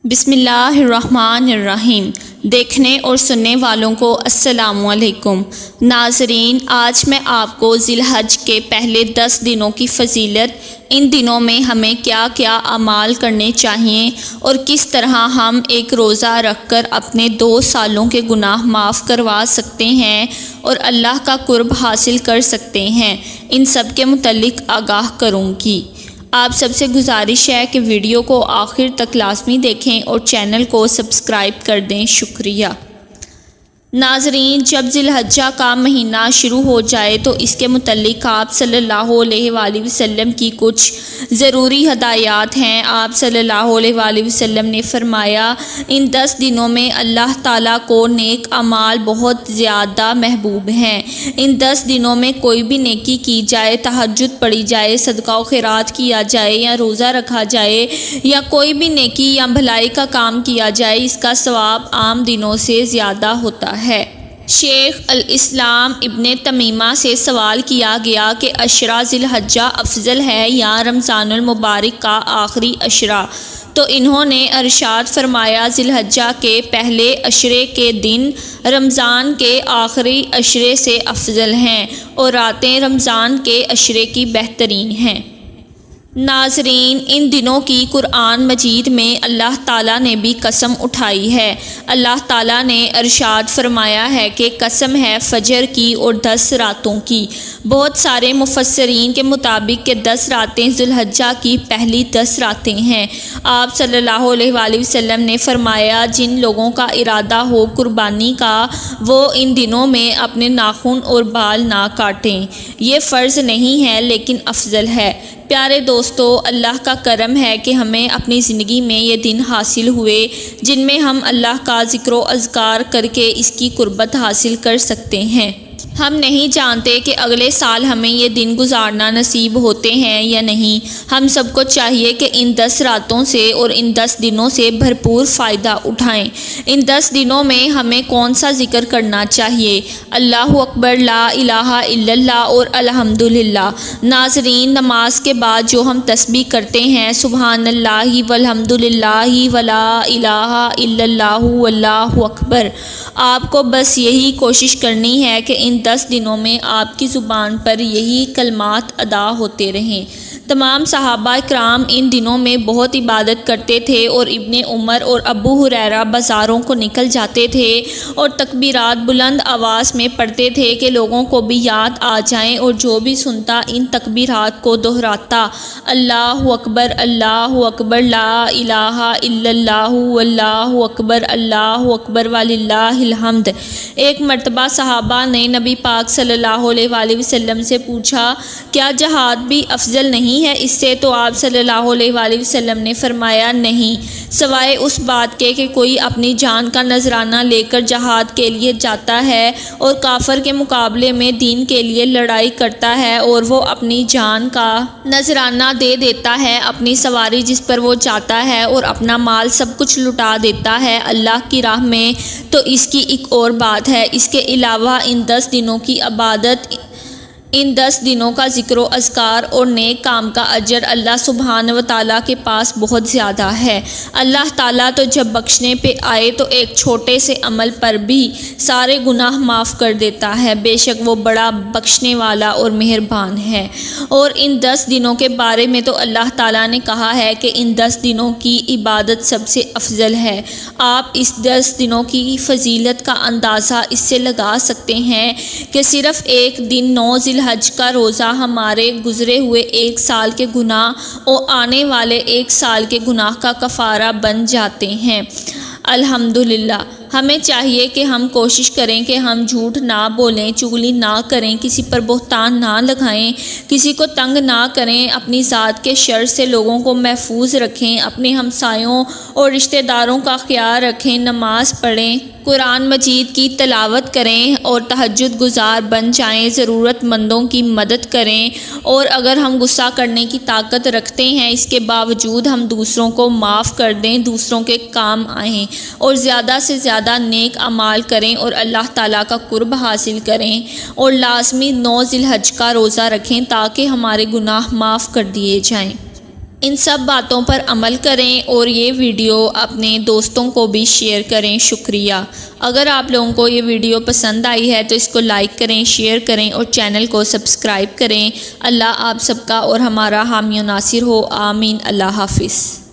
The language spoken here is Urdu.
بسم اللہ الرحمن الرحیم۔ دیکھنے اور سننے والوں کو السلام علیکم۔ ناظرین، آج میں آپ کو ذی الحج کے پہلے 10 دنوں کی فضیلت، ان دنوں میں ہمیں کیا کیا اعمال کرنے چاہیے اور کس طرح ہم ایک روزہ رکھ کر اپنے 2 سالوں کے گناہ معاف کروا سکتے ہیں اور اللہ کا قرب حاصل کر سکتے ہیں، ان سب کے متعلق آگاہ کروں گی۔ آپ سب سے گزارش ہے کہ ویڈیو کو آخر تک لازمی دیکھیں اور چینل کو سبسکرائب کر دیں، شکریہ۔ ناظرین، جب ذی الحجہ کا مہینہ شروع ہو جائے تو اس کے متعلق آپ صلی اللہ علیہ وآلہ وسلم کی کچھ ضروری ہدایات ہیں۔ آپ صلی اللہ علیہ وآلہ وسلم نے فرمایا، ان 10 دنوں میں اللہ تعالیٰ کو نیک اعمال بہت زیادہ محبوب ہیں۔ ان 10 دنوں میں کوئی بھی نیکی کی جائے، تہجد پڑھی جائے، صدقہ و خیرات کیا جائے یا روزہ رکھا جائے یا کوئی بھی نیکی یا بھلائی کا کام کیا جائے، اس کا ثواب عام دنوں سے زیادہ ہوتا ہے۔ شیخ الاسلام ابن تیمیہ سے سوال کیا گیا کہ عشرہ ذی الحجہ افضل ہے یا رمضان المبارک کا آخری عشرہ؟ تو انہوں نے ارشاد فرمایا، ذی الحجہ کے پہلے عشرے کے دن رمضان کے آخری عشرے سے افضل ہیں اور راتیں رمضان کے عشرے کی بہترین ہیں۔ ناظرین، ان دنوں کی قرآن مجید میں اللہ تعالیٰ نے بھی قسم اٹھائی ہے۔ اللہ تعالیٰ نے ارشاد فرمایا ہے کہ قسم ہے فجر کی اور 10 راتوں کی۔ بہت سارے مفسرین کے مطابق کہ 10 راتیں ذی الحجہ کی پہلی 10 راتیں ہیں۔ آپ صلی اللہ علیہ وآلہ وسلم نے فرمایا، جن لوگوں کا ارادہ ہو قربانی کا، وہ ان دنوں میں اپنے ناخن اور بال نہ کاٹیں۔ یہ فرض نہیں ہے لیکن افضل ہے۔ پیارے دوستو، اللہ کا کرم ہے کہ ہمیں اپنی زندگی میں یہ دن حاصل ہوئے جن میں ہم اللہ کا ذکر و اذکار کر کے اس کی قربت حاصل کر سکتے ہیں۔ ہم نہیں جانتے کہ اگلے سال ہمیں یہ دن گزارنا نصیب ہوتے ہیں یا نہیں۔ ہم سب کو چاہیے کہ ان 10 راتوں سے اور ان 10 دنوں سے بھرپور فائدہ اٹھائیں۔ ان 10 دنوں میں ہمیں کون سا ذکر کرنا چاہیے؟ اللہ اکبر، لا الہ الا اللہ اور الحمدللہ۔ ناظرین، نماز کے بعد جو ہم تسبیح کرتے ہیں، سبحان اللہ والحمدللہ ولا الہ الا اللہ واللہ اکبر، آپ کو بس یہی کوشش کرنی ہے کہ ان 10 دنوں میں آپ کی زبان پر یہی کلمات ادا ہوتے رہیں۔ تمام صحابہ کرام ان دنوں میں بہت عبادت کرتے تھے اور ابن عمر اور ابو ہریرہ بازاروں کو نکل جاتے تھے اور تکبیرات بلند آواز میں پڑھتے تھے کہ لوگوں کو بھی یاد آ جائیں، اور جو بھی سنتا ان تکبیرات کو دہراتا، اللہ اکبر، لا الہ الا اللہ واللہ اکبر وللہ الحمد۔ ایک مرتبہ صحابہ نے نبی پاک صلی اللہ علیہ وآلہ وسلم سے پوچھا، کیا جہاد بھی افضل نہیں ہے اس سے؟ تو آپ صلی اللہ علیہ وآلہ وسلم نے فرمایا، نہیں، سوائے اس بات کے کہ کوئی اپنی جان کا نذرانہ لے کر جہاد کے لیے جاتا ہے اور کافر کے مقابلے میں دین کے لیے لڑائی کرتا ہے اور وہ اپنی جان کا نذرانہ دے دیتا ہے، اپنی سواری جس پر وہ جاتا ہے اور اپنا مال سب کچھ لٹا دیتا ہے اللہ کی راہ میں، تو اس کی ایک اور بات ہے۔ اس کے علاوہ ان 10 دنوں کی عبادت، ان 10 دنوں کا ذکر و اذکار اور نیک کام کا اجر اللہ سبحانہ و تعالیٰ کے پاس بہت زیادہ ہے۔ اللہ تعالیٰ تو جب بخشنے پہ آئے تو ایک چھوٹے سے عمل پر بھی سارے گناہ معاف کر دیتا ہے، بے شک وہ بڑا بخشنے والا اور مہربان ہے۔ اور ان 10 دنوں کے بارے میں تو اللہ تعالیٰ نے کہا ہے کہ ان 10 دنوں کی عبادت سب سے افضل ہے۔ آپ اس 10 دنوں کی فضیلت کا اندازہ اس سے لگا سکتے ہیں کہ صرف ایک دن 9 ذی الحج کا روزہ ہمارے گزرے ہوئے 1 سال کے گناہ اور آنے والے 1 سال کے گناہ کا کفارہ بن جاتے ہیں۔ الحمدللہ، ہمیں چاہیے کہ ہم کوشش کریں کہ ہم جھوٹ نہ بولیں، چغلی نہ کریں، کسی پر بہتان نہ لگائیں، کسی کو تنگ نہ کریں، اپنی ذات کے شر سے لوگوں کو محفوظ رکھیں، اپنے ہمسایوں اور رشتہ داروں کا خیال رکھیں، نماز پڑھیں، قرآن مجید کی تلاوت کریں اور تہجد گزار بن جائیں، ضرورت مندوں کی مدد کریں، اور اگر ہم غصہ کرنے کی طاقت رکھتے ہیں اس کے باوجود ہم دوسروں کو معاف کر دیں، دوسروں کے کام آئیں اور زیادہ سے زیادہ نیک اعمال کریں اور اللہ تعالیٰ کا قرب حاصل کریں، اور لازمی 9 ذی الحج کا روزہ رکھیں تاکہ ہمارے گناہ معاف کر دیے جائیں۔ ان سب باتوں پر عمل کریں اور یہ ویڈیو اپنے دوستوں کو بھی شیئر کریں۔ شکریہ۔ اگر آپ لوگوں کو یہ ویڈیو پسند آئی ہے تو اس کو لائک کریں، شیئر کریں اور چینل کو سبسکرائب کریں۔ اللہ آپ سب کا اور ہمارا حامی و ناصر ہو، آمین۔ اللہ حافظ۔